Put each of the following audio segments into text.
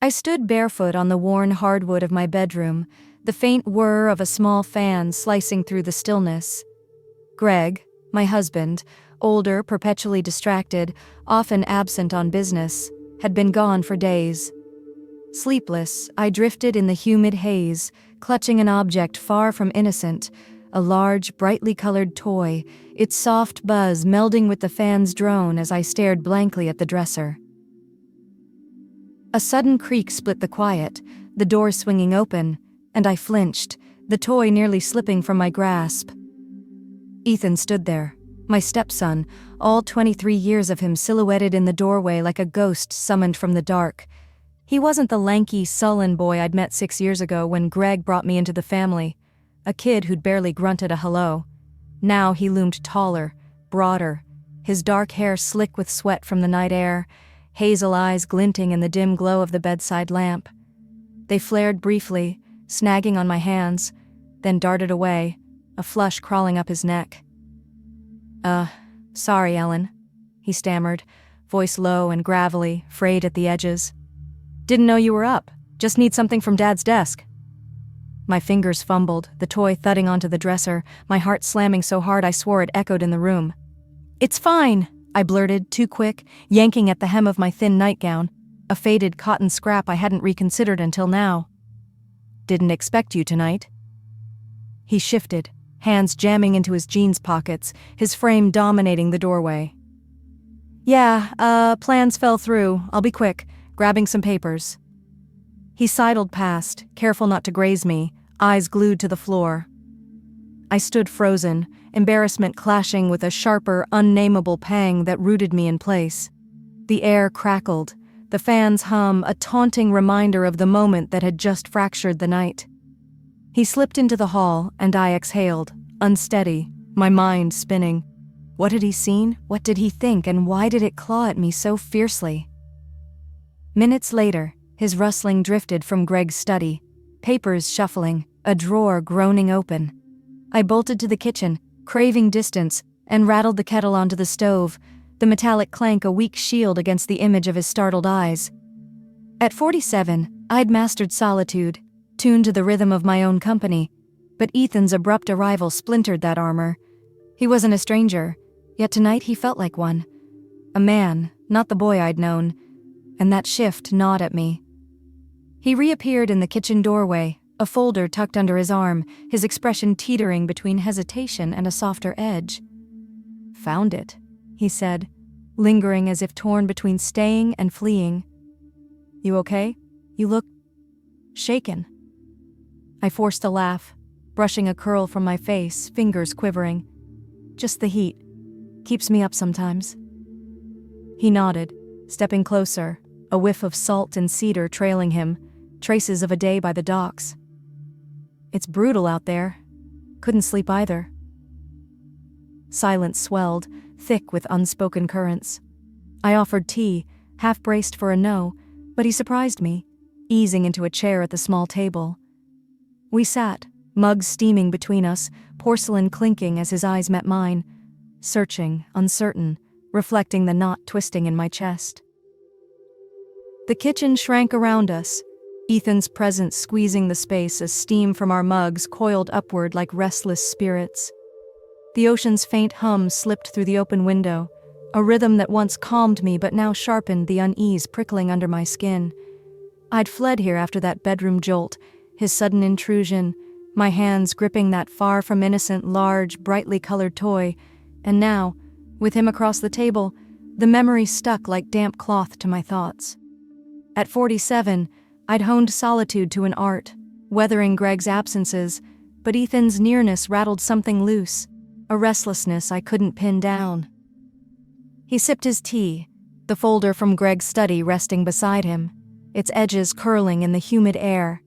I stood barefoot on the worn hardwood of my bedroom, the faint whir of a small fan slicing through the stillness. Greg, my husband, older, perpetually distracted, often absent on business, had been gone for days. Sleepless, I drifted in the humid haze, clutching an object far from innocent, a large, brightly colored toy, its soft buzz melding with the fan's drone as I stared blankly at the dresser. A sudden creak split the quiet, the door swinging open, and I flinched, the toy nearly slipping from my grasp. Ethan stood there, my stepson, all 23 years of him silhouetted in the doorway like a ghost summoned from the dark. He wasn't the lanky, sullen boy I'd met 6 years ago when Greg brought me into the family, a kid who'd barely grunted a hello. Now he loomed taller, broader, his dark hair slick with sweat from the night air, hazel eyes glinting in the dim glow of the bedside lamp. They flared briefly, snagging on my hands, then darted away, a flush crawling up his neck. Sorry, Ellen," he stammered, voice low and gravelly, frayed at the edges. "Didn't know you were up. Just need something from Dad's desk." My fingers fumbled, the toy thudding onto the dresser, my heart slamming so hard I swore it echoed in the room. "It's fine," I blurted, too quick, yanking at the hem of my thin nightgown, a faded cotton scrap I hadn't reconsidered until now. "Didn't expect you tonight." He shifted, hands jamming into his jeans pockets, his frame dominating the doorway. "Yeah, plans fell through. I'll be quick, grabbing some papers." He sidled past, careful not to graze me, eyes glued to the floor. I stood frozen, embarrassment clashing with a sharper, unnameable pang that rooted me in place. The air crackled, the fan's hum a taunting reminder of the moment that had just fractured the night. He slipped into the hall, and I exhaled, unsteady, my mind spinning. What had he seen? What did he think? And why did it claw at me so fiercely? Minutes later, his rustling drifted from Greg's study, papers shuffling, a drawer groaning open. I bolted to the kitchen, craving distance, and rattled the kettle onto the stove, the metallic clank a weak shield against the image of his startled eyes. At 47, I'd mastered solitude, tuned to the rhythm of my own company, but Ethan's abrupt arrival splintered that armor. He wasn't a stranger, yet tonight he felt like one. A man, not the boy I'd known, and that shift gnawed at me. He reappeared in the kitchen doorway, a folder tucked under his arm, his expression teetering between hesitation and a softer edge. "Found it," he said, lingering as if torn between staying and fleeing. "You okay? You look shaken." I forced a laugh, brushing a curl from my face, fingers quivering. "Just the heat. Keeps me up sometimes." He nodded, stepping closer, a whiff of salt and cedar trailing him, traces of a day by the docks. "It's brutal out there. Couldn't sleep either." Silence swelled, thick with unspoken currents. I offered tea, half braced for a no, but he surprised me, easing into a chair at the small table. We sat, mugs steaming between us, porcelain clinking as his eyes met mine, searching, uncertain, reflecting the knot twisting in my chest. The kitchen shrank around us, Ethan's presence squeezing the space as steam from our mugs coiled upward like restless spirits. The ocean's faint hum slipped through the open window, a rhythm that once calmed me but now sharpened the unease prickling under my skin. I'd fled here after that bedroom jolt, his sudden intrusion, my hands gripping that far from innocent, large, brightly colored toy, and now, with him across the table, the memory stuck like damp cloth to my thoughts. At 47, I'd honed solitude to an art, weathering Greg's absences, but Ethan's nearness rattled something loose, a restlessness I couldn't pin down. He sipped his tea, the folder from Greg's study resting beside him, its edges curling in the humid air.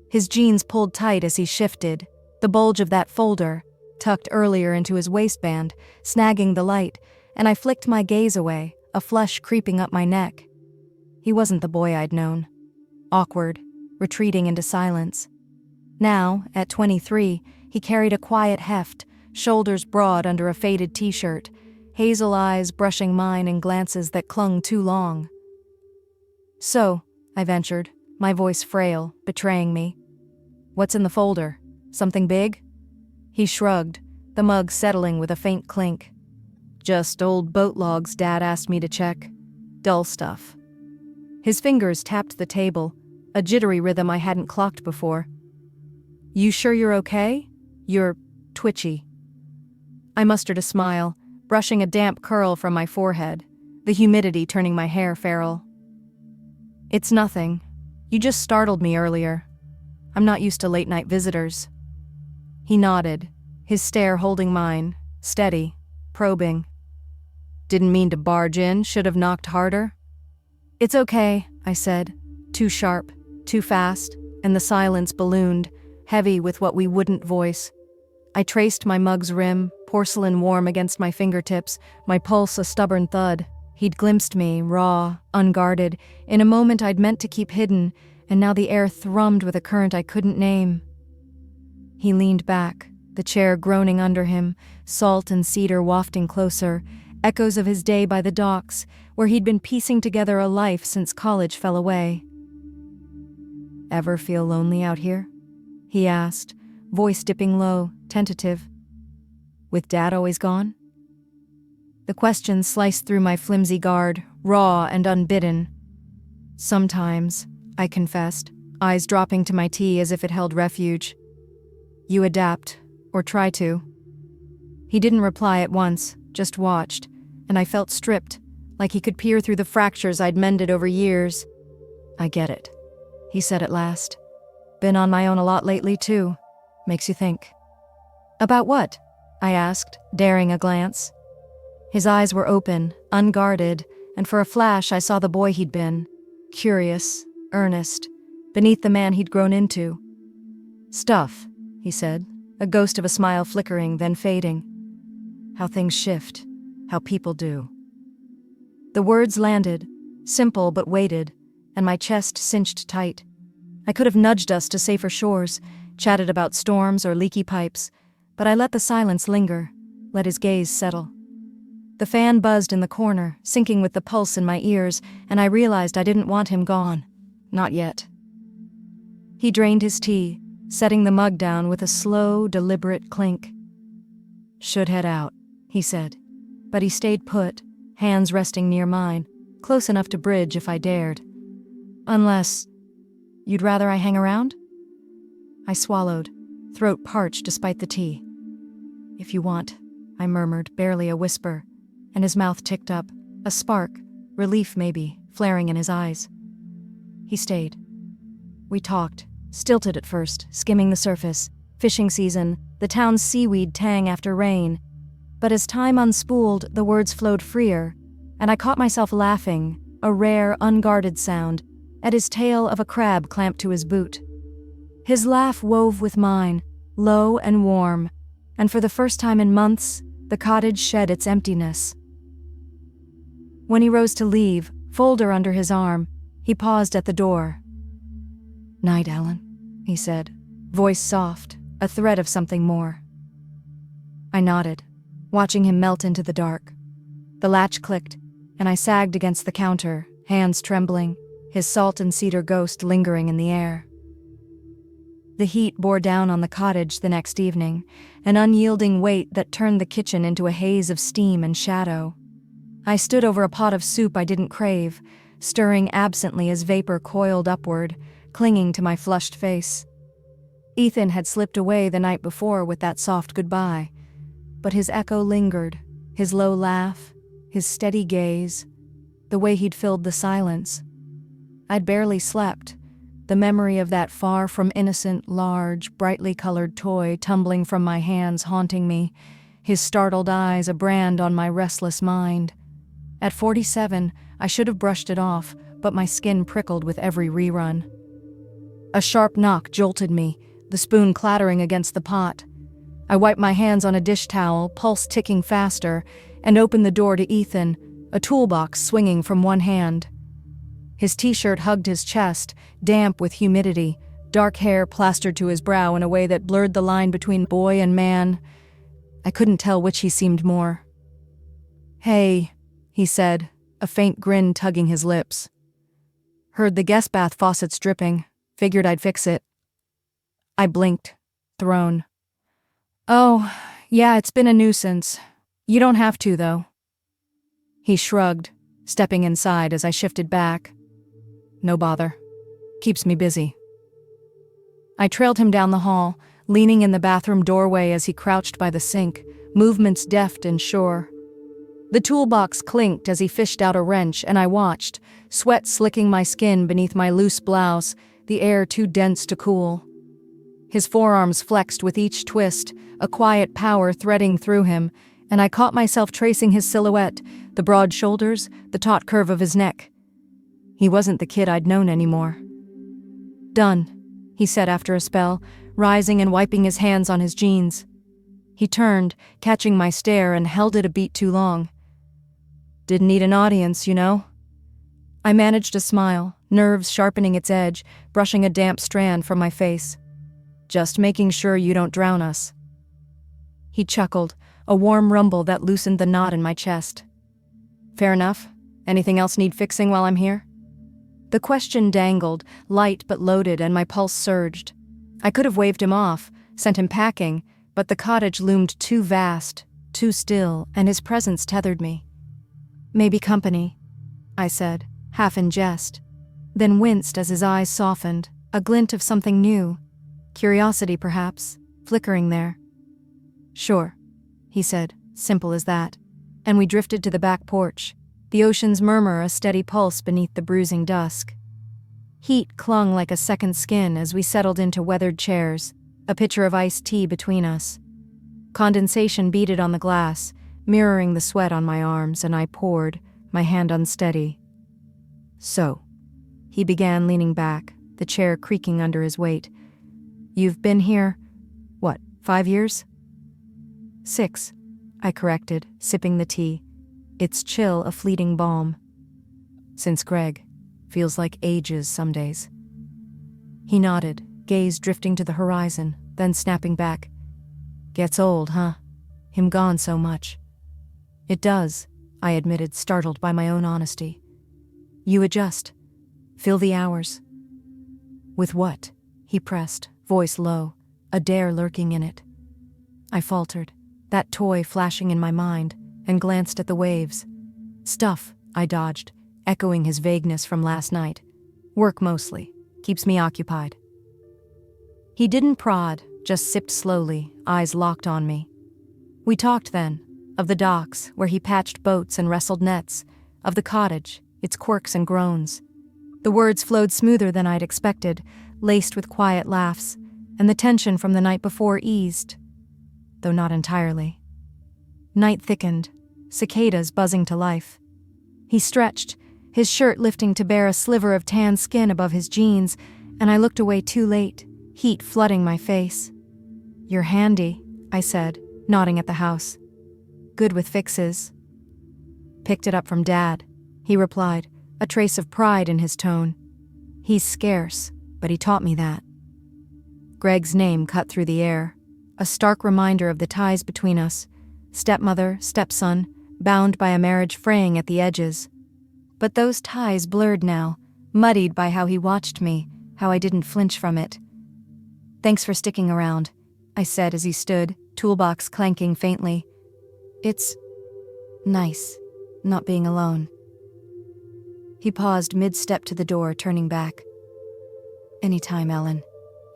His jeans pulled tight as he shifted, the bulge of that folder, tucked earlier into his waistband, snagging the light, and I flicked my gaze away, a flush creeping up my neck. He wasn't the boy I'd known. Awkward, retreating into silence. Now, at 23, he carried a quiet heft, shoulders broad under a faded t-shirt, hazel eyes brushing mine in glances that clung too long. "So, I ventured, my voice frail, betraying me. What's in the folder? Something big? He shrugged, the mug settling with a faint clink. Just old boat logs Dad asked me to check. Dull stuff. His fingers tapped the table, a jittery rhythm I hadn't clocked before. You sure you're okay? You're twitchy. I mustered a smile, brushing a damp curl from my forehead, the humidity turning my hair feral. It's nothing. You just startled me earlier. I'm not used to late-night visitors. He nodded, his stare holding mine, steady, probing. Didn't mean to barge in, should have knocked harder. It's okay, I said, too sharp, too fast, and the silence ballooned, heavy with what we wouldn't voice. I traced my mug's rim, porcelain warm against my fingertips, my pulse a stubborn thud. He'd glimpsed me, raw, unguarded, in a moment I'd meant to keep hidden, and now the air thrummed with a current I couldn't name. He leaned back, the chair groaning under him, salt and cedar wafting closer, echoes of his day by the docks, where he'd been piecing together a life since college fell away. Ever feel lonely out here? He asked, voice dipping low, tentative. With Dad always gone? The question sliced through my flimsy guard, raw and unbidden. Sometimes, I confessed, eyes dropping to my tea as if it held refuge. You adapt, or try to. He didn't reply at once, just watched, and I felt stripped, like he could peer through the fractures I'd mended over years. I get it, he said at last. Been on my own a lot lately, too. Makes you think. About what? I asked, daring a glance. His eyes were open, unguarded, and for a flash I saw the boy he'd been. Curious, earnest, beneath the man he'd grown into. Stuff, he said, a ghost of a smile flickering, then fading. How things shift, how people do. The words landed, simple but weighted, and my chest cinched tight. I could have nudged us to safer shores, chatted about storms or leaky pipes, but I let the silence linger, let his gaze settle. The fan buzzed in the corner, syncing with the pulse in my ears, and I realized I didn't want him gone. Not yet. He drained his tea, setting the mug down with a slow, deliberate clink. Should head out, he said, but he stayed put, hands resting near mine, close enough to bridge if I dared. Unless, you'd rather I hang around? I swallowed, throat parched despite the tea. If you want, I murmured, barely a whisper, and his mouth ticked up, a spark, relief maybe, flaring in his eyes. He stayed. We talked, stilted at first, skimming the surface, fishing season, the town's seaweed tang after rain. But as time unspooled, the words flowed freer, and I caught myself laughing, a rare, unguarded sound, at his tail of a crab clamped to his boot. His laugh wove with mine, low and warm, and for the first time in months, the cottage shed its emptiness. When he rose to leave, folder under his arm, he paused at the door. Night, Alan, he said, voice soft, a thread of something more. I nodded, watching him melt into the dark. The latch clicked, and I sagged against the counter, hands trembling, his salt and cedar ghost lingering in the air. The heat bore down on the cottage the next evening, an unyielding weight that turned the kitchen into a haze of steam and shadow. I stood over a pot of soup I didn't crave, stirring absently as vapor coiled upward, clinging to my flushed face. Ethan had slipped away the night before with that soft goodbye, but his echo lingered, his low laugh, his steady gaze, the way he'd filled the silence. I'd barely slept, the memory of that far from innocent, large, brightly colored toy tumbling from my hands haunting me, his startled eyes a brand on my restless mind. At 47, I should have brushed it off, but my skin prickled with every rerun. A sharp knock jolted me, the spoon clattering against the pot. I wiped my hands on a dish towel, pulse ticking faster, and opened the door to Ethan, a toolbox swinging from one hand. His t-shirt hugged his chest, damp with humidity, dark hair plastered to his brow in a way that blurred the line between boy and man. I couldn't tell which he seemed more. Hey, he said, a faint grin tugging his lips. Heard the guest bath faucets dripping. Figured I'd fix it. I blinked, thrown. Oh, yeah, it's been a nuisance. You don't have to, though. He shrugged, stepping inside as I shifted back. No bother. Keeps me busy. I trailed him down the hall, leaning in the bathroom doorway as he crouched by the sink, movements deft and sure. The toolbox clinked as he fished out a wrench, and I watched, sweat slicking my skin beneath my loose blouse, the air too dense to cool. His forearms flexed with each twist, a quiet power threading through him, and I caught myself tracing his silhouette, the broad shoulders, the taut curve of his neck. He wasn't the kid I'd known anymore. Done, he said after a spell, rising and wiping his hands on his jeans. He turned, catching my stare, and held it a beat too long. Didn't need an audience, you know. I managed a smile, nerves sharpening its edge, brushing a damp strand from my face. Just making sure you don't drown us. He chuckled, a warm rumble that loosened the knot in my chest. Fair enough. Anything else need fixing while I'm here? The question dangled, light but loaded, and my pulse surged. I could have waved him off, sent him packing, but the cottage loomed too vast, too still, and his presence tethered me. Maybe company, I said, half in jest, then winced as his eyes softened, a glint of something new. Curiosity, perhaps, flickering there. Sure, he said, simple as that, and we drifted to the back porch, the ocean's murmur a steady pulse beneath the bruising dusk. Heat clung like a second skin as we settled into weathered chairs, a pitcher of iced tea between us. Condensation beaded on the glass, mirroring the sweat on my arms, and I poured, my hand unsteady. So, he began, leaning back, the chair creaking under his weight. You've been here, 5 years? 6, I corrected, sipping the tea. Its chill a fleeting balm. Since Greg. Feels like ages some days. He nodded, gaze drifting to the horizon, then snapping back. Gets old, huh? Him gone so much. It does, I admitted, startled by my own honesty. You adjust. Fill the hours. With what? He pressed, voice low, a dare lurking in it. I faltered, that toy flashing in my mind, and glanced at the waves. Stuff, I dodged, echoing his vagueness from last night. Work mostly. Keeps me occupied. He didn't prod, just sipped slowly, eyes locked on me. We talked then, of the docks, where he patched boats and wrestled nets, of the cottage, its quirks and groans. The words flowed smoother than I'd expected, laced with quiet laughs, and the tension from the night before eased, though not entirely. Night thickened, cicadas buzzing to life. He stretched, his shirt lifting to bare a sliver of tan skin above his jeans, and I looked away too late, heat flooding my face. You're handy, I said, nodding at the house. Good with fixes. Picked it up from Dad, he replied, a trace of pride in his tone. He's scarce, but he taught me that. Greg's name cut through the air, a stark reminder of the ties between us, stepmother, stepson, bound by a marriage fraying at the edges. But those ties blurred now, muddied by how he watched me, how I didn't flinch from it. Thanks for sticking around, I said as he stood, toolbox clanking faintly. It's nice, not being alone. He paused mid-step to the door, turning back. Anytime, Ellen,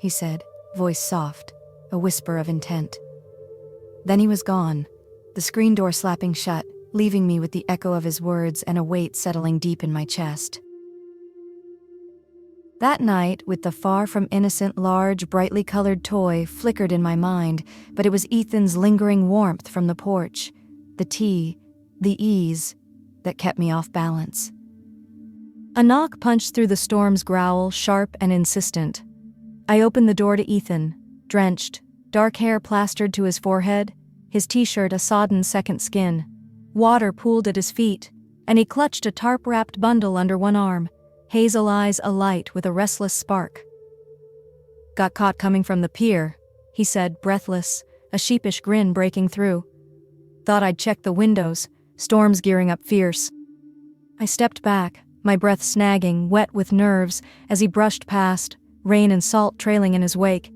he said, voice soft, a whisper of intent. Then he was gone, the screen door slapping shut, leaving me with the echo of his words and a weight settling deep in my chest. That night, with the far from innocent, large, brightly colored toy flickered in my mind, but it was Ethan's lingering warmth from the porch, the tea, the ease, that kept me off balance. A knock punched through the storm's growl, sharp and insistent. I opened the door to Ethan, drenched, dark hair plastered to his forehead, his t-shirt a sodden second skin. Water pooled at his feet, and he clutched a tarp-wrapped bundle under one arm, hazel eyes alight with a restless spark. Got caught coming from the pier, he said, breathless, a sheepish grin breaking through. Thought I'd check the windows, storms gearing up fierce. I stepped back, my breath snagging, wet with nerves, as he brushed past, rain and salt trailing in his wake.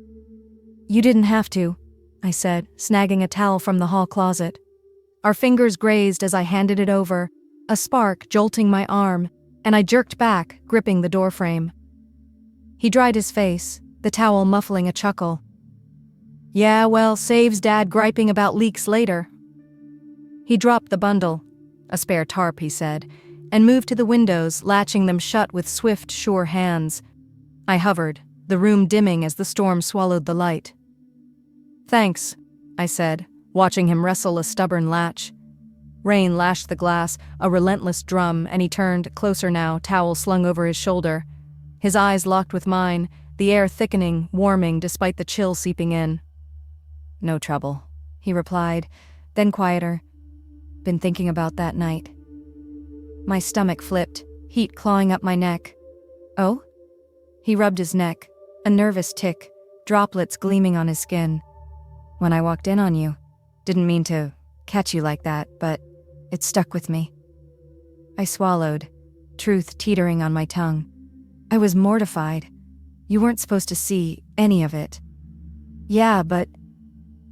"You didn't have to," I said, snagging a towel from the hall closet. Our fingers grazed as I handed it over, a spark jolting my arm, and I jerked back, gripping the doorframe. He dried his face, the towel muffling a chuckle. "Yeah, well, saves Dad griping about leaks later." He dropped the bundle, a spare tarp, he said, and moved to the windows, latching them shut with swift, sure hands. I hovered, the room dimming as the storm swallowed the light. "Thanks," I said, watching him wrestle a stubborn latch. Rain lashed the glass, a relentless drum, and he turned, closer now, towel slung over his shoulder. His eyes locked with mine, the air thickening, warming despite the chill seeping in. "No trouble," he replied, then quieter. "Been thinking about that night." My stomach flipped, heat clawing up my neck. "Oh?" He rubbed his neck, a nervous tick, droplets gleaming on his skin. "When I walked in on you, didn't mean to catch you like that, but it stuck with me." I swallowed, truth teetering on my tongue. I was mortified. "You weren't supposed to see any of it." "Yeah, but..."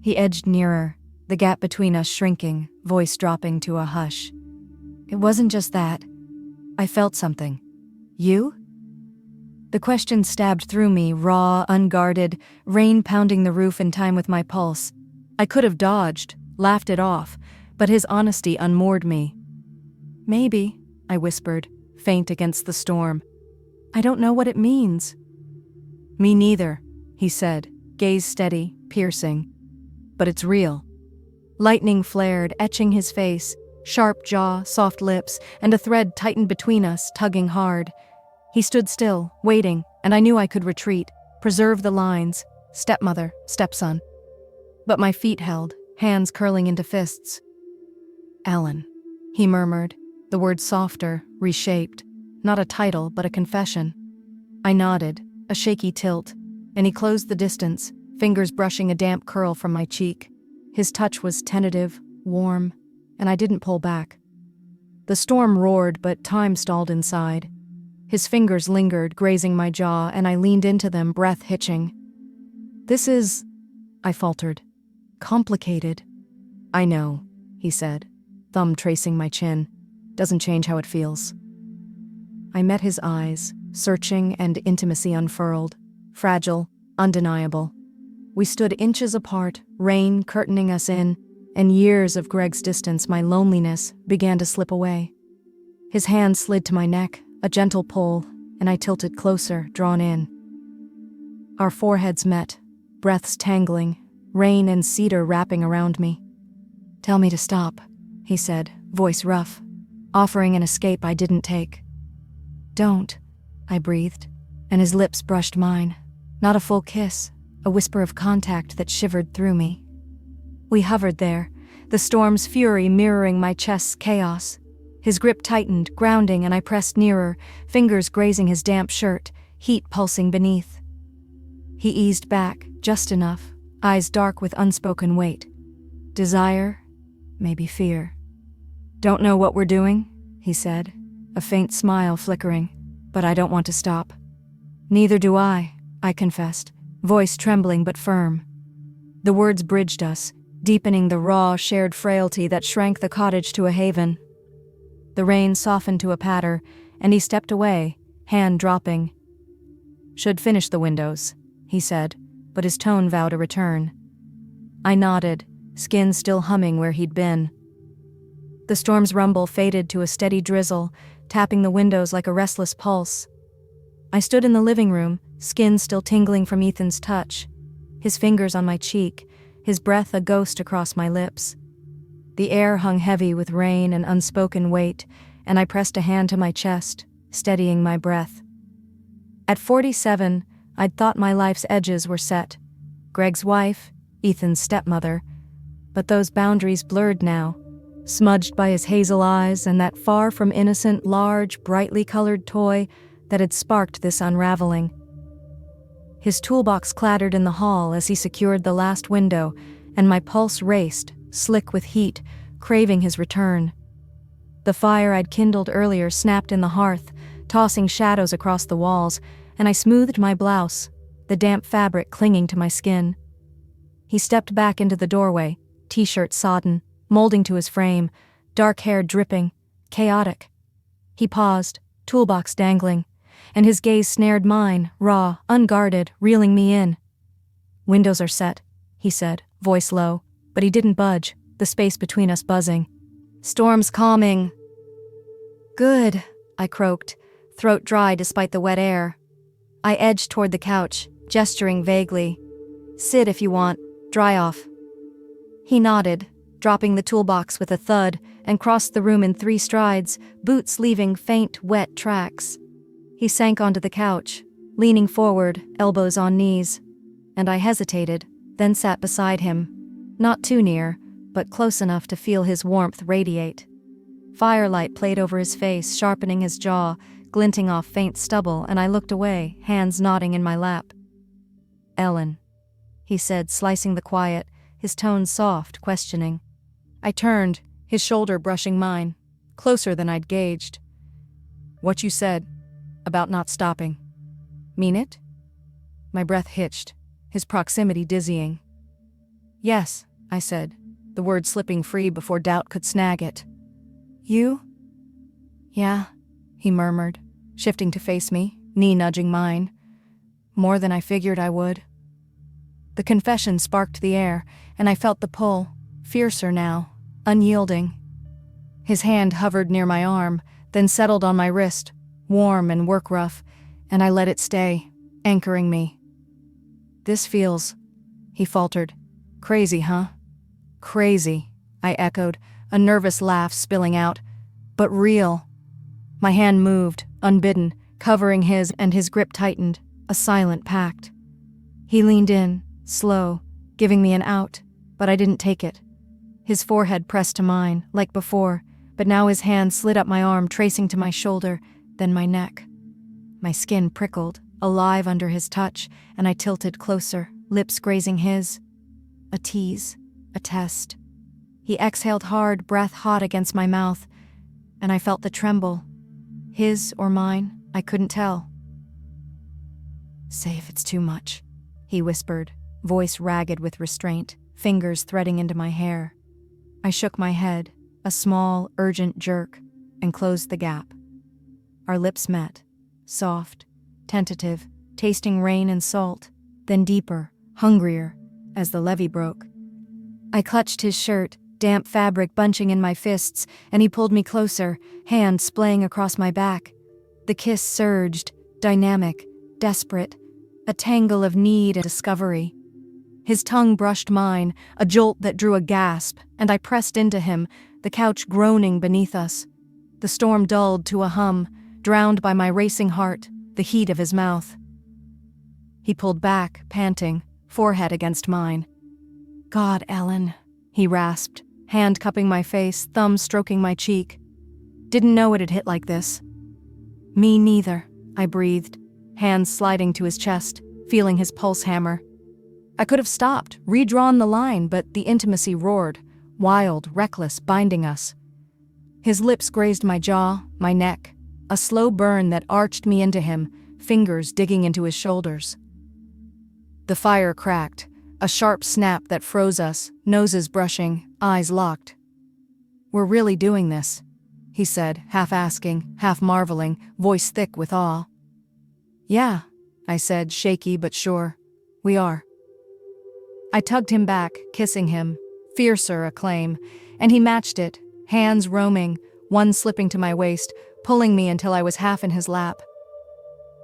He edged nearer, the gap between us shrinking, voice dropping to a hush. "It wasn't just that. I felt something." "You?" The question stabbed through me, raw, unguarded, rain pounding the roof in time with my pulse. I could have dodged, laughed it off, but his honesty unmoored me. "Maybe," I whispered, faint against the storm. "I don't know what it means." "Me neither," he said, gaze steady, piercing. "But it's real." Lightning flared, etching his face, sharp jaw, soft lips, and a thread tightened between us, tugging hard. He stood still, waiting, and I knew I could retreat, preserve the lines, stepmother, stepson. But my feet held, hands curling into fists. "Ellen," he murmured, the words softer, reshaped, not a title, but a confession. I nodded, a shaky tilt, and he closed the distance, fingers brushing a damp curl from my cheek. His touch was tentative, warm, and I didn't pull back. The storm roared, but time stalled inside. His fingers lingered, grazing my jaw, and I leaned into them, breath hitching. "This is," I faltered, "complicated." "I know," he said, thumb tracing my chin. "Doesn't change how it feels." I met his eyes, searching and intimacy unfurled, fragile, undeniable. We stood inches apart, rain curtaining us in, and years of Greg's distance, my loneliness, began to slip away. His hand slid to my neck, a gentle pull, and I tilted closer, drawn in. Our foreheads met, breaths tangling, rain and cedar wrapping around me. "Tell me to stop," he said, voice rough, offering an escape I didn't take. "Don't," I breathed, and his lips brushed mine. Not a full kiss, a whisper of contact that shivered through me. We hovered there, the storm's fury mirroring my chest's chaos. His grip tightened, grounding, and I pressed nearer, fingers grazing his damp shirt, heat pulsing beneath. He eased back, just enough, eyes dark with unspoken weight. Desire, maybe fear. "Don't know what we're doing," he said, a faint smile flickering, "but I don't want to stop." "Neither do I confessed, voice trembling but firm. The words bridged us, deepening the raw, shared frailty that shrank the cottage to a haven. The rain softened to a patter, and he stepped away, hand dropping. "Should finish the windows," he said, but his tone vowed a return. I nodded, skin still humming where he'd been. The storm's rumble faded to a steady drizzle, tapping the windows like a restless pulse. I stood in the living room, skin still tingling from Ethan's touch, his fingers on my cheek, his breath a ghost across my lips. The air hung heavy with rain and unspoken weight, and I pressed a hand to my chest, steadying my breath. At 47, I'd thought my life's edges were set. Greg's wife, Ethan's stepmother, but those boundaries blurred now, smudged by his hazel eyes and that far from innocent, large, brightly colored toy that had sparked this unraveling. His toolbox clattered in the hall as he secured the last window, and my pulse raced, slick with heat, craving his return. The fire I'd kindled earlier snapped in the hearth, tossing shadows across the walls, and I smoothed my blouse, the damp fabric clinging to my skin. He stepped back into the doorway, t-shirt sodden, molding to his frame, dark hair dripping, chaotic. He paused, toolbox dangling, and his gaze snared mine, raw, unguarded, reeling me in. "Windows are set," he said, voice low, but he didn't budge, the space between us buzzing. "Storm's calming." "Good," I croaked, throat dry despite the wet air. I edged toward the couch, gesturing vaguely. "Sit if you want, dry off." He nodded, dropping the toolbox with a thud, and crossed the room in 3 strides, boots leaving faint, wet tracks. He sank onto the couch, leaning forward, elbows on knees, and I hesitated, then sat beside him, not too near, but close enough to feel his warmth radiate. Firelight played over his face, sharpening his jaw, glinting off faint stubble, and I looked away, hands nodding in my lap. "Ellen," he said, slicing the quiet, his tone soft, questioning. I turned, his shoulder brushing mine, closer than I'd gauged. "What you said, about not stopping. Mean it?" My breath hitched, his proximity dizzying. "Yes," I said, the word slipping free before doubt could snag it. "You?" "Yeah," he murmured, shifting to face me, knee nudging mine. "More than I figured I would." The confession sparked the air, and I felt the pull, fiercer now, unyielding. His hand hovered near my arm, then settled on my wrist, warm and work rough, and I let it stay, anchoring me. "This feels," he faltered. "Crazy, huh?" "Crazy," I echoed, a nervous laugh spilling out. "But real." My hand moved, unbidden, covering his, and his grip tightened, a silent pact. He leaned in, slow, giving me an out, but I didn't take it. His forehead pressed to mine, like before, but now his hand slid up my arm, tracing to my shoulder, then my neck. My skin prickled, alive under his touch, and I tilted closer, lips grazing his. A tease, a test. He exhaled hard, breath hot against my mouth, and I felt the tremble. His or mine, I couldn't tell. "Say if it's too much," he whispered, voice ragged with restraint, fingers threading into my hair. I shook my head, a small, urgent jerk, and closed the gap. Our lips met, soft, tentative, tasting rain and salt, then deeper, hungrier, as the levee broke. I clutched his shirt, damp fabric bunching in my fists, and he pulled me closer, hand splaying across my back. The kiss surged, dynamic, desperate, a tangle of need and discovery. His tongue brushed mine, a jolt that drew a gasp, and I pressed into him, the couch groaning beneath us. The storm dulled to a hum, drowned by my racing heart, the heat of his mouth. He pulled back, panting, forehead against mine. "God, Ellen," he rasped, hand cupping my face, thumb stroking my cheek. "Didn't know it had hit like this." "Me neither," I breathed, hands sliding to his chest, feeling his pulse hammer. I could have stopped, redrawn the line, but the intimacy roared, wild, reckless, binding us. His lips grazed my jaw, my neck, a slow burn that arched me into him, fingers digging into his shoulders. The fire cracked, a sharp snap that froze us, noses brushing, eyes locked. "We're really doing this," he said, half asking, half marveling, voice thick with awe. "Yeah," I said, shaky but sure. "We are." I tugged him back, kissing him, fiercer acclaim, and he matched it, hands roaming, one slipping to my waist, pulling me until I was half in his lap.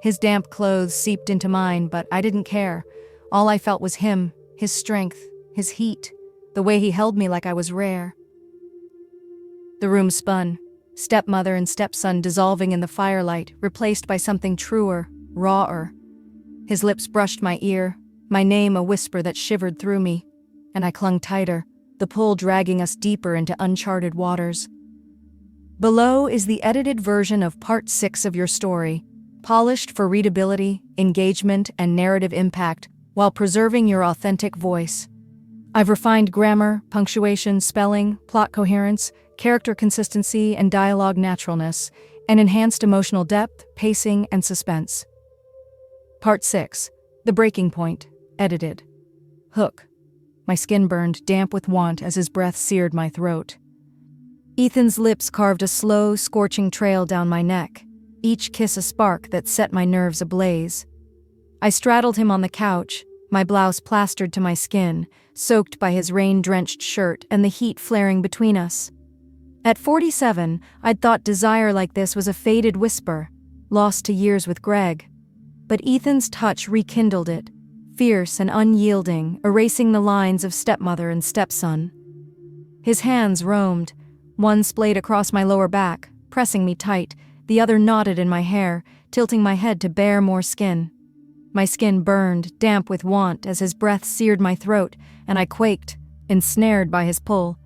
His damp clothes seeped into mine, but I didn't care. All I felt was him, his strength, his heat, the way he held me like I was rare. The room spun, stepmother and stepson dissolving in the firelight, replaced by something truer, rawer. His lips brushed my ear, my name a whisper that shivered through me, and I clung tighter, the pull dragging us deeper into uncharted waters. Below is the edited version of Part 6 of your story, polished for readability, engagement, and narrative impact, while preserving your authentic voice. I've refined grammar, punctuation, spelling, plot coherence, character consistency, and dialogue naturalness, and enhanced emotional depth, pacing, and suspense. Part 6. The Breaking Point. Edited. Hook. My skin burned, damp with want as his breath seared my throat. Ethan's lips carved a slow, scorching trail down my neck, each kiss a spark that set my nerves ablaze. I straddled him on the couch, my blouse plastered to my skin, soaked by his rain-drenched shirt and the heat flaring between us. At 47, I'd thought desire like this was a faded whisper, lost to years with Greg. But Ethan's touch rekindled it, fierce and unyielding, erasing the lines of stepmother and stepson. His hands roamed, one splayed across my lower back, pressing me tight, the other knotted in my hair, tilting my head to bare more skin. My skin burned, damp with want, as his breath seared my throat, and I quaked, ensnared by his pull.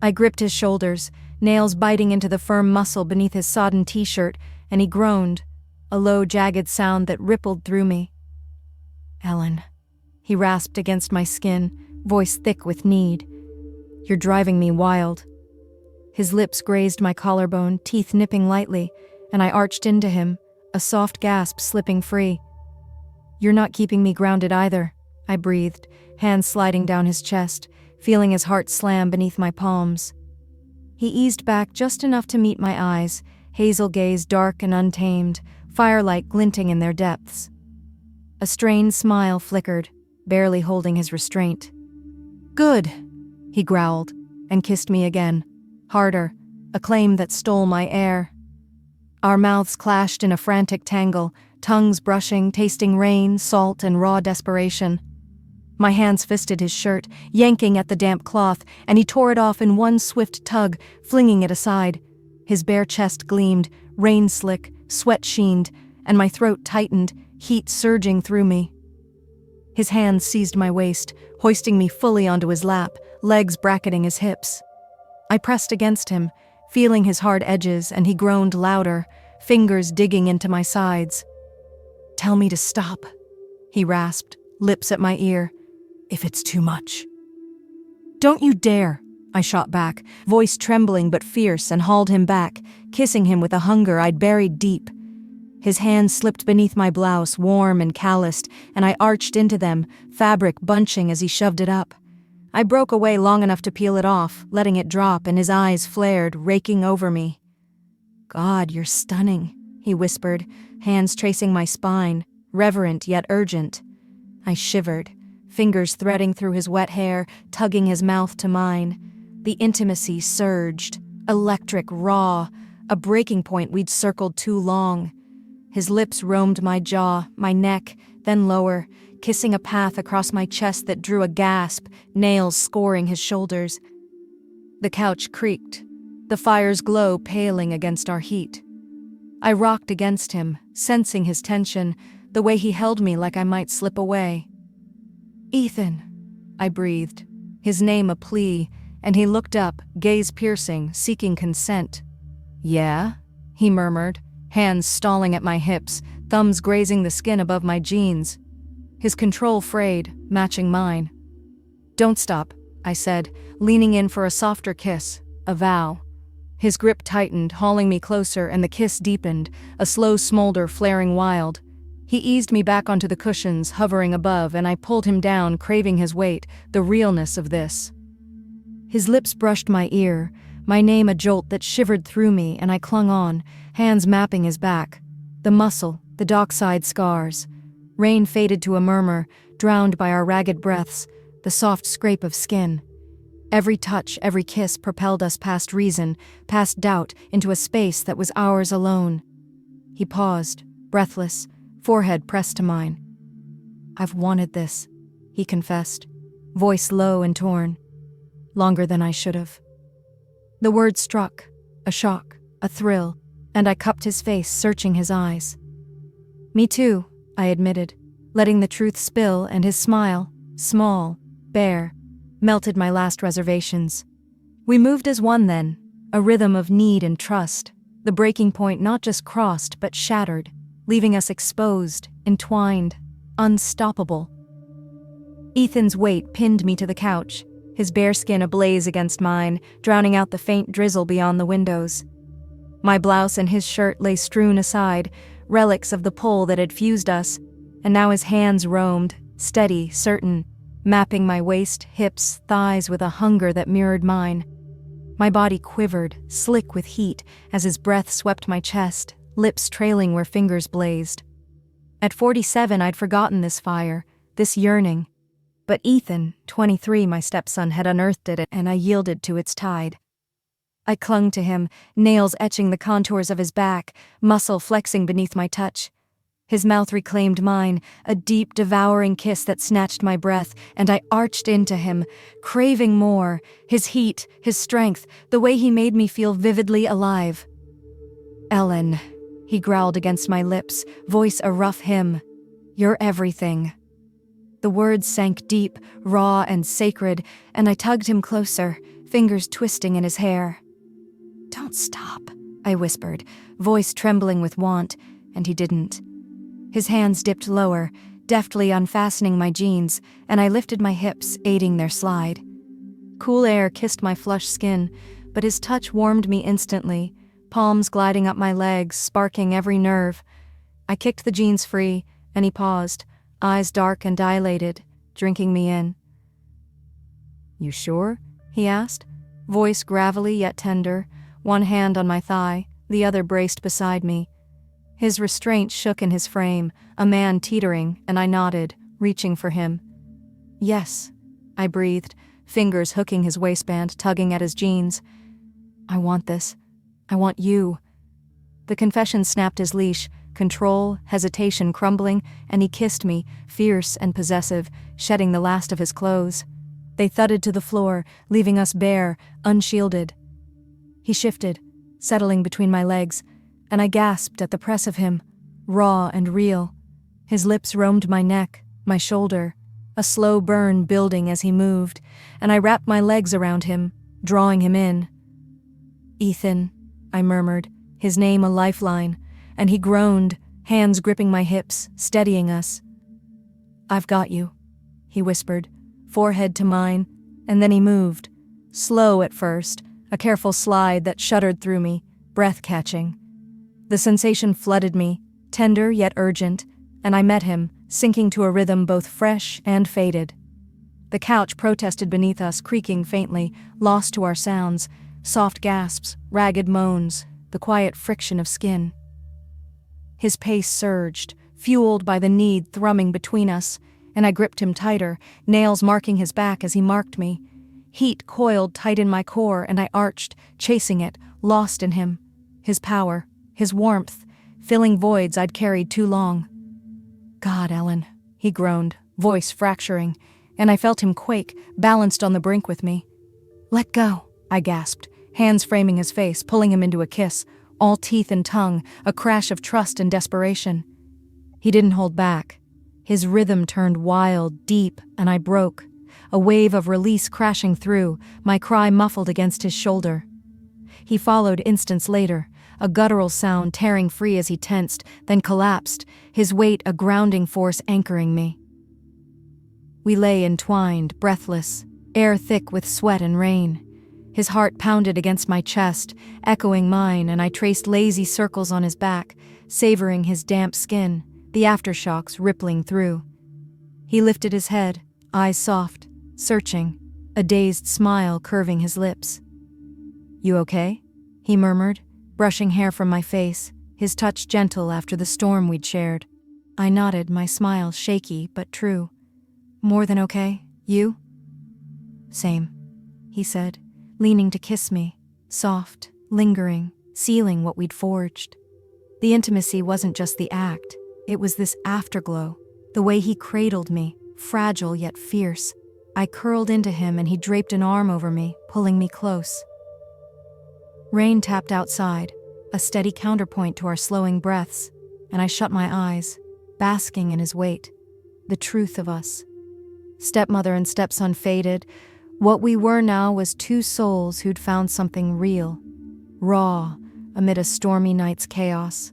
I gripped his shoulders, nails biting into the firm muscle beneath his sodden t-shirt, and he groaned, a low, jagged sound that rippled through me. "Ellen," he rasped against my skin, voice thick with need. "You're driving me wild." His lips grazed my collarbone, teeth nipping lightly, and I arched into him, a soft gasp slipping free. "You're not keeping me grounded either," I breathed, hands sliding down his chest, feeling his heart slam beneath my palms. He eased back just enough to meet my eyes, hazel gaze dark and untamed, firelight glinting in their depths. A strained smile flickered, barely holding his restraint. "Good," he growled, and kissed me again, harder, a claim that stole my air. Our mouths clashed in a frantic tangle, tongues brushing, tasting rain, salt, and raw desperation. My hands fisted his shirt, yanking at the damp cloth, and he tore it off in one swift tug, flinging it aside. His bare chest gleamed, rain-slick, sweat-sheened, and my throat tightened, heat surging through me. His hands seized my waist, hoisting me fully onto his lap, legs bracketing his hips. I pressed against him, feeling his hard edges, and he groaned louder, fingers digging into my sides. "Tell me to stop," he rasped, lips at my ear. "If it's too much." "Don't you dare," I shot back, voice trembling but fierce, and hauled him back, kissing him with a hunger I'd buried deep. His hands slipped beneath my blouse, warm and calloused, and I arched into them, fabric bunching as he shoved it up. I broke away long enough to peel it off, letting it drop, and his eyes flared, raking over me. "God, you're stunning," he whispered, hands tracing my spine, reverent yet urgent. I shivered, fingers threading through his wet hair, tugging his mouth to mine. The intimacy surged, electric, raw, a breaking point we'd circled too long. His lips roamed my jaw, my neck, then lower, kissing a path across my chest that drew a gasp, nails scoring his shoulders. The couch creaked, the fire's glow paling against our heat. I rocked against him, sensing his tension, the way he held me like I might slip away. "Ethan," I breathed, his name a plea, and he looked up, gaze piercing, seeking consent. "Yeah?" he murmured, hands stalling at my hips, thumbs grazing the skin above my jeans. His control frayed, matching mine. "Don't stop," I said, leaning in for a softer kiss, a vow. His grip tightened, hauling me closer, and the kiss deepened, a slow smolder flaring wild. He eased me back onto the cushions, hovering above, and I pulled him down, craving his weight, the realness of this. His lips brushed my ear, my name a jolt that shivered through me, and I clung on, hands mapping his back. The muscle, the dockside scars. Rain faded to a murmur, drowned by our ragged breaths, the soft scrape of skin. Every touch, every kiss propelled us past reason, past doubt, into a space that was ours alone. He paused, breathless, forehead pressed to mine. "I've wanted this," he confessed, voice low and torn. "Longer than I should have." The word struck, a shock, a thrill, and I cupped his face, searching his eyes. "Me too," I admitted, letting the truth spill, and his smile, small, bare, melted my last reservations. We moved as one then, a rhythm of need and trust, the breaking point not just crossed but shattered, leaving us exposed, entwined, unstoppable. Ethan's weight pinned me to the couch, his bare skin ablaze against mine, drowning out the faint drizzle beyond the windows. My blouse and his shirt lay strewn aside, relics of the pull that had fused us, and now his hands roamed, steady, certain, mapping my waist, hips, thighs with a hunger that mirrored mine. My body quivered, slick with heat, as his breath swept my chest, lips trailing where fingers blazed. At 47, I'd forgotten this fire, this yearning. But Ethan, 23, my stepson, had unearthed it, and I yielded to its tide. I clung to him, nails etching the contours of his back, muscle flexing beneath my touch. His mouth reclaimed mine, a deep, devouring kiss that snatched my breath, and I arched into him, craving more, his heat, his strength, the way he made me feel vividly alive. "Ellen," he growled against my lips, voice a rough hymn. "You're everything." The words sank deep, raw and sacred, and I tugged him closer, fingers twisting in his hair. "Don't stop," I whispered, voice trembling with want, and he didn't. His hands dipped lower, deftly unfastening my jeans, and I lifted my hips, aiding their slide. Cool air kissed my flushed skin, but his touch warmed me instantly, palms gliding up my legs, sparking every nerve. I kicked the jeans free, and he paused, eyes dark and dilated, drinking me in. "You sure?" he asked, voice gravelly yet tender, one hand on my thigh, the other braced beside me. His restraint shook in his frame, a man teetering, and I nodded, reaching for him. "Yes," I breathed, fingers hooking his waistband, tugging at his jeans. "I want this. I want you." The confession snapped his leash, control, hesitation crumbling, and he kissed me, fierce and possessive, shedding the last of his clothes. They thudded to the floor, leaving us bare, unshielded. He shifted, settling between my legs, and I gasped at the press of him, raw and real. His lips roamed my neck, my shoulder, a slow burn building as he moved, and I wrapped my legs around him, drawing him in. "Ethan," I murmured, his name a lifeline, and he groaned, hands gripping my hips, steadying us. "I've got you," he whispered, forehead to mine, and then he moved, slow at first, a careful slide that shuddered through me, breath-catching. The sensation flooded me, tender yet urgent, and I met him, sinking to a rhythm both fresh and faded. The couch protested beneath us, creaking faintly, lost to our sounds, soft gasps, ragged moans, the quiet friction of skin. His pace surged, fueled by the need thrumming between us, and I gripped him tighter, nails marking his back as he marked me. Heat coiled tight in my core, and I arched, chasing it, lost in him. His power, his warmth, filling voids I'd carried too long. "God, Ellen," he groaned, voice fracturing, and I felt him quake, balanced on the brink with me. "Let go," I gasped, hands framing his face, pulling him into a kiss, all teeth and tongue, a crash of trust and desperation. He didn't hold back. His rhythm turned wild, deep, and I broke, a wave of release crashing through, my cry muffled against his shoulder. He followed instants later, a guttural sound tearing free as he tensed, then collapsed, his weight a grounding force anchoring me. We lay entwined, breathless, air thick with sweat and rain. His heart pounded against my chest, echoing mine, and I traced lazy circles on his back, savoring his damp skin, the aftershocks rippling through. He lifted his head, eyes soft, searching, a dazed smile curving his lips. "You okay?" he murmured, brushing hair from my face, his touch gentle after the storm we'd shared. I nodded, my smile shaky but true. "More than okay. You?" "Same," he said, leaning to kiss me, soft, lingering, sealing what we'd forged. The intimacy wasn't just the act, it was this afterglow, the way he cradled me, fragile yet fierce. I curled into him and he draped an arm over me, pulling me close. Rain tapped outside, a steady counterpoint to our slowing breaths, and I shut my eyes, basking in his weight, the truth of us. Stepmother and stepson faded. What we were now was two souls who'd found something real, raw, amid a stormy night's chaos.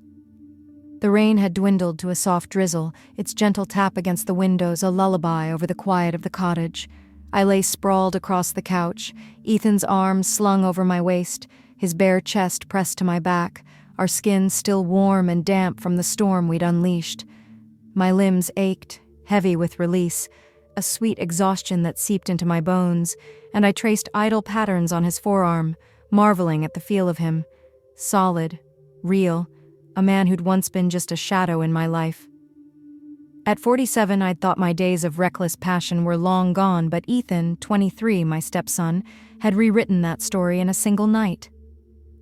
The rain had dwindled to a soft drizzle, its gentle tap against the windows a lullaby over the quiet of the cottage. I lay sprawled across the couch, Ethan's arms slung over my waist, his bare chest pressed to my back, our skin still warm and damp from the storm we'd unleashed. My limbs ached, heavy with release, a sweet exhaustion that seeped into my bones, and I traced idle patterns on his forearm, marveling at the feel of him. Solid, real, a man who'd once been just a shadow in my life. At 47, I'd thought my days of reckless passion were long gone, but Ethan, 23, my stepson, had rewritten that story in a single night.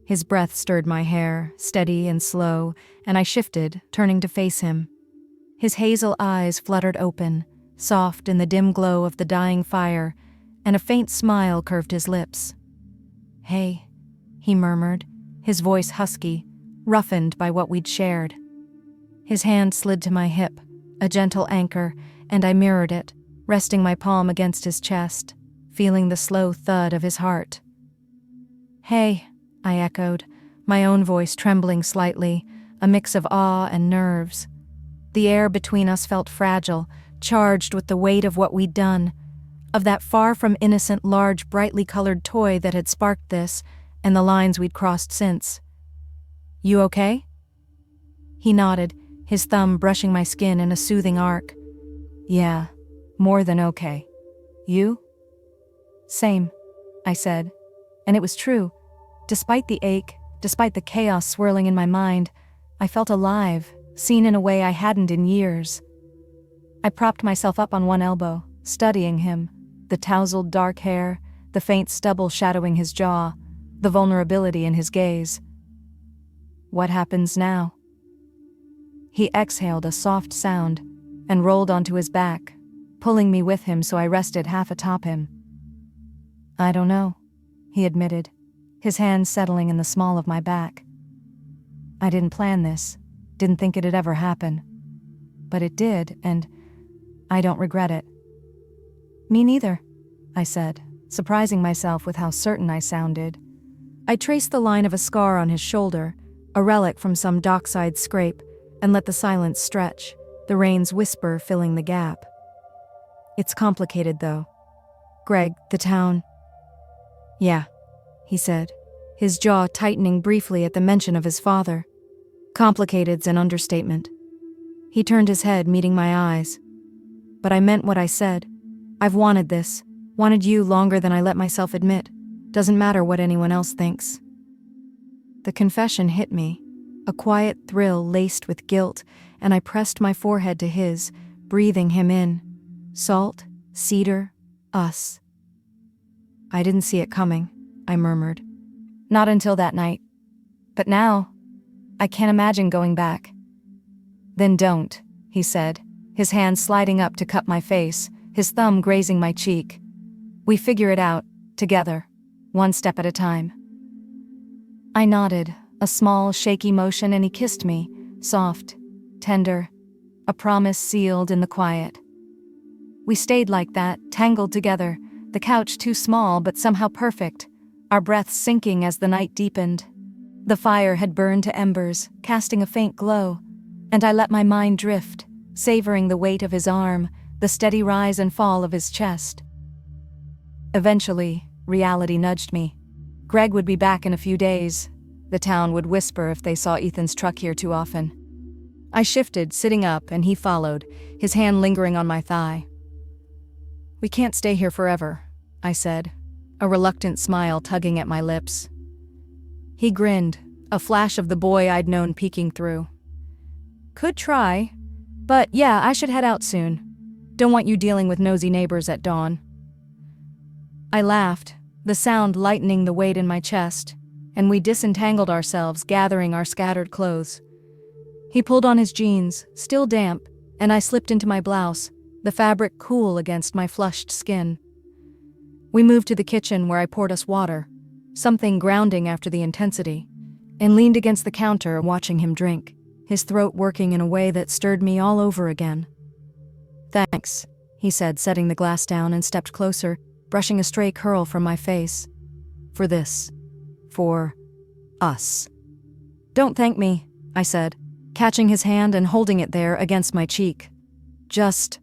His breath stirred my hair, steady and slow, and I shifted, turning to face him. His hazel eyes fluttered open, soft in the dim glow of the dying fire, and a faint smile curved his lips. "Hey," he murmured, his voice husky, roughened by what we'd shared. His hand slid to my hip, a gentle anchor, and I mirrored it, resting my palm against his chest, feeling the slow thud of his heart. "Hey," I echoed, my own voice trembling slightly, a mix of awe and nerves. The air between us felt fragile, charged with the weight of what we'd done, of that far from innocent, large, brightly colored toy that had sparked this, and the lines we'd crossed since. "You okay?" He nodded, his thumb brushing my skin in a soothing arc. "Yeah, more than okay. You?" "Same," I said, and it was true. Despite the ache, despite the chaos swirling in my mind, I felt alive, seen in a way I hadn't in years. I propped myself up on one elbow, studying him, the tousled dark hair, the faint stubble shadowing his jaw, the vulnerability in his gaze. "What happens now?" He exhaled a soft sound and rolled onto his back, pulling me with him so I rested half atop him. "I don't know," he admitted, his hands settling in the small of my back. "I didn't plan this, didn't think it'd ever happen. But it did, and I don't regret it." "Me neither," I said, surprising myself with how certain I sounded. I traced the line of a scar on his shoulder, a relic from some dockside scrape, and let the silence stretch, the rain's whisper filling the gap. "It's complicated, though. Greg, the town—" "Yeah," he said, his jaw tightening briefly at the mention of his father. "Complicated's an understatement." He turned his head, meeting my eyes. "But I meant what I said. I've wanted this, wanted you longer than I let myself admit. Doesn't matter what anyone else thinks." The confession hit me, a quiet thrill laced with guilt, and I pressed my forehead to his, breathing him in. Salt, cedar, us. "I didn't see it coming," I murmured. "Not until that night. But now, I can't imagine going back." "Then don't," he said, his hand sliding up to cup my face, his thumb grazing my cheek. "We figure it out, together, one step at a time." I nodded, a small, shaky motion, and he kissed me, soft, tender, a promise sealed in the quiet. We stayed like that, tangled together, the couch too small but somehow perfect, our breaths sinking as the night deepened. The fire had burned to embers, casting a faint glow, and I let my mind drift, savoring the weight of his arm, the steady rise and fall of his chest. Eventually, reality nudged me. Greg would be back in a few days. The town would whisper if they saw Ethan's truck here too often. I shifted, sitting up, and he followed, his hand lingering on my thigh. "We can't stay here forever," I said, a reluctant smile tugging at my lips. He grinned, a flash of the boy I'd known peeking through. "Could try, but yeah, I should head out soon. Don't want you dealing with nosy neighbors at dawn." I laughed, the sound lightening the weight in my chest, and we disentangled ourselves, gathering our scattered clothes. He pulled on his jeans, still damp, and I slipped into my blouse, the fabric cool against my flushed skin. We moved to the kitchen where I poured us water, something grounding after the intensity, and leaned against the counter watching him drink, his throat working in a way that stirred me all over again. "Thanks," he said, setting the glass down, and stepped closer, brushing a stray curl from my face. "For this. For us." "Don't thank me," I said, catching his hand and holding it there against my cheek. "Just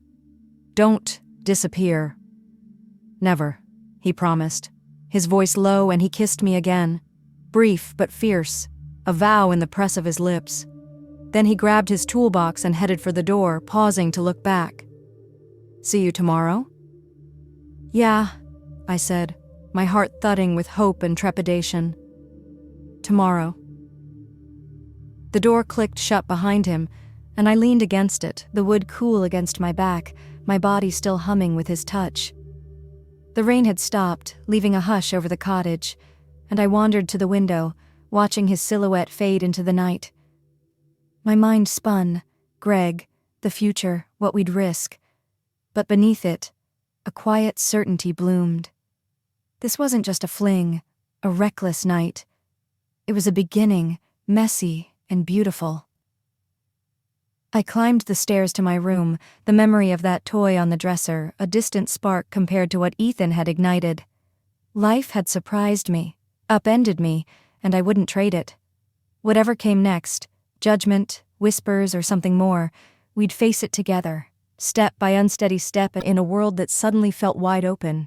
don't disappear." "Never," he promised, his voice low, and he kissed me again. brief but fierce, a vow in the press of his lips. Then he grabbed his toolbox and headed for the door, pausing to look back. "See you tomorrow?" "Yeah," I said, my heart thudding with hope and trepidation. "Tomorrow." The door clicked shut behind him, and I leaned against it, the wood cool against my back, my body still humming with his touch. The rain had stopped, leaving a hush over the cottage, and I wandered to the window, watching his silhouette fade into the night. My mind spun, Greg, the future, what we'd risk. But beneath it, a quiet certainty bloomed. This wasn't just a fling, a reckless night. It was a beginning, messy and beautiful. I climbed the stairs to my room, the memory of that toy on the dresser, a distant spark compared to what Ethan had ignited. Life had surprised me, upended me, and I wouldn't trade it. Whatever came next, judgment, whispers, or something more, we'd face it together, step by unsteady step in a world that suddenly felt wide open.